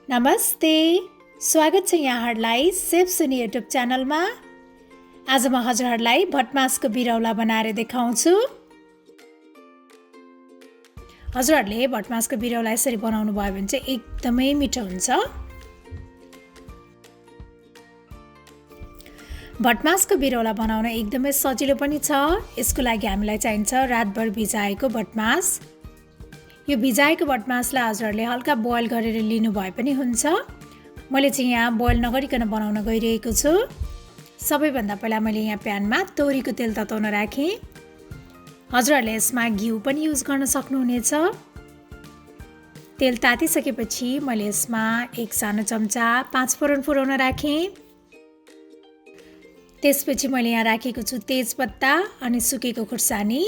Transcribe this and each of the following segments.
नमस्ते, स्वागत छ यहाँहरूलाई सेफ सुनी युट्युब च्यानलमा। आज म हजुरहरूलाई भटमासको बिरौला बनाएर देखाउँछु। हजुरहरूले भटमासको बिरौला यसरी बनाउनु भयो भने चाहिँ एकदमै मिठो हुन्छ। भटमासको बिरौला बनाउन एकदमै सजिलो पनि छ। यसको लागि हामीलाई चाहिन्छ रातभर भिजाएको भटमास। यो भिजाएको भटमासलाई हजुरहरूले हल्का बोइल गरेर लिनु भए पनि हुन्छ। मैले चाहिँ यहाँ बोइल नगरिकन बनाउन गइरहेको छु। सबैभन्दा पहिला मैले यहाँ प्यानमा तोरीको तेल तताउन राखेँ। हजुरहरूले यसमा घिउ पनि युज गर्न सक्नुहुनेछ। तेल तातिसकेपछि मैले यसमा 1 सानो चम्चा 5 फोरन फुराउन राखेँ। त्यसपछि मैले यहाँ राखेको छु तेजपत्ता अनि सुकेको खुर्सानी।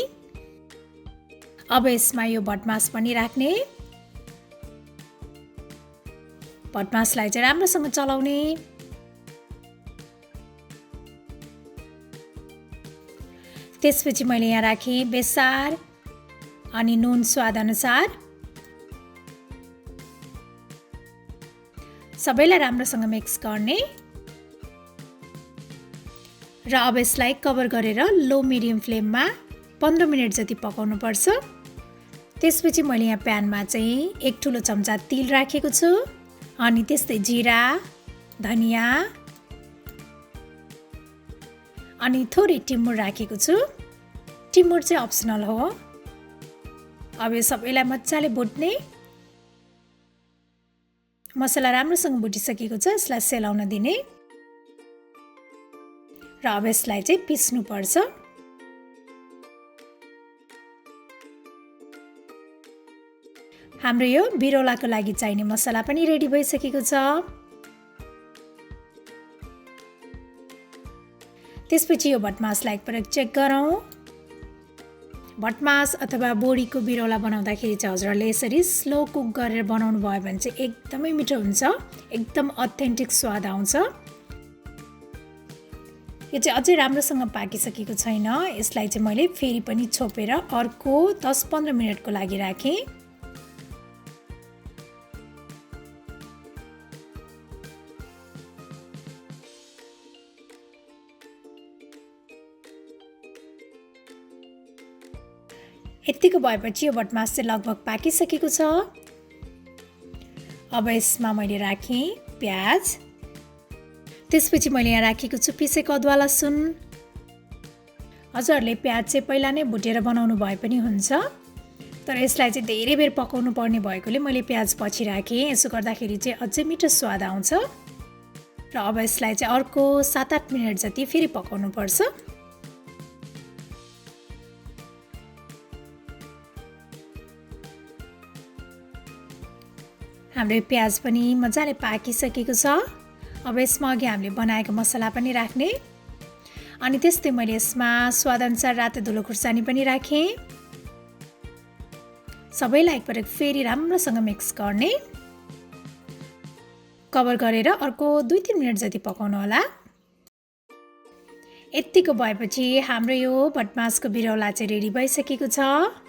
अब यसमा यो भटमास पनि राख्ने। भटमासलाई चाहिँ राम्रोसँग चलाउने। त्यसपछि मैले यहाँ राखेँ बेसार अनि नुन स्वाद अनुसार। सबैलाई राम्रोसँग मिक्स गर्ने र अब यसलाई कभर गरेर लो मिडियम फ्लेममा 15 मिनट जति पकाउनु पर्छ। त्यसपछि मैले यहाँ प्यानमा चाहिँ 1 ठुलो चम्चा तिल राखेको छु अनि त्यस्तै जिरा, धनिया अनि थोरै टिमुर राखेको छु। टिमुर चाहिँ अप्सनल हो। अब यो सबैलाई मजाले भुट्ने। मसला राम्रोसँग भुटिसकेको छ। यसलाई सेलाउन दिने र अब यसलाई चाहिँ पिस्नु पर्छ। हाम्रो यो बिरौलाको लागि चाहिने मसला पनि रेडी भइसकेको छ। त्यसपछि यो भटमासलाई एकपटक चेक गरौँ। भटमास अथवा बोडीको बिरौला बनाउँदाखेरि चाहिँ हजुरहरूले यसरी स्लो कुक गरेर बनाउनु भयो भने चाहिँ एकदमै मिठो हुन्छ। एकदम अथेन्टिक स्वाद आउँछ। यो चाहिँ अझै राम्रोसँग पाकिसकेको छैन। यसलाई चाहिँ मैले फेरि पनि छोपेर अर्को 10-15 मिनटको लागि राखेँ। यतिको भएपछि यो भटमास चाहिँ लगभग पाकिसकेको छ। अब यसमा मैले राखेँ प्याज। त्यसपछि मैले यहाँ राखेको छु पिसेको अदुवा लसुन। हजुरहरूले प्याज चाहिँ पहिला नै भुटेर बनाउनु भए पनि हुन्छ, तर यसलाई चाहिँ धेरै बेर पकाउनु पर्ने भएकोले मैले प्याज पछि राखेँ। यसो गर्दाखेरि चाहिँ अझै मिठो स्वाद आउँछ। र अब यसलाई चाहिँ अर्को 7-8 मिनट जति फेरि पकाउनु पर्छ। हाम्रो प्याज पनि मजाले पाकिसकेको छ। अब यसमा अघि हामीले बनाएको मसला पनि राख्ने अनि त्यस्तै मैले यसमा स्वादअनुसार रातो धुलो खुर्सानी पनि राखेँ। सबैलाई एकपटक फेरि राम्रोसँग मिक्स गर्ने। कभर गरेर अर्को 2-3 मिनट जति पकाउनु होला। यतिको भएपछि हाम्रो यो भटमासको बिरौला चाहिँ रेडी भइसकेको छ।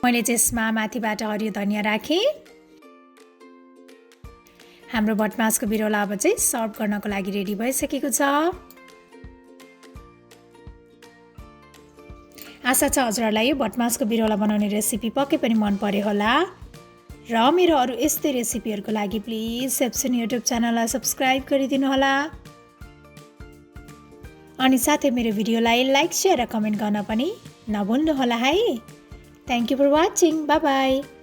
मैले चाहिँ यसमा माथिबाट हरियो धनिया राखेँ। हाम्रो भटमासको बिरौला अब चाहिँ सर्भ गर्नको लागि रेडी भइसकेको छ। आशा छ हजुरहरूलाई यो भटमासको बिरौला बनाउने रेसिपी पक्कै पनि मन पर्यो होला। र मेरो अरू यस्तै रेसिपीहरूको लागि प्लिज सेफ सुनी युट्युब च्यानललाई सब्सक्राइब गरिदिनु होला। अनि साथै मेरो भिडियोलाई लाइक, सेयर र कमेन्ट गर्न पनि नभुल्नु होला है। Thank you for watching. Bye bye.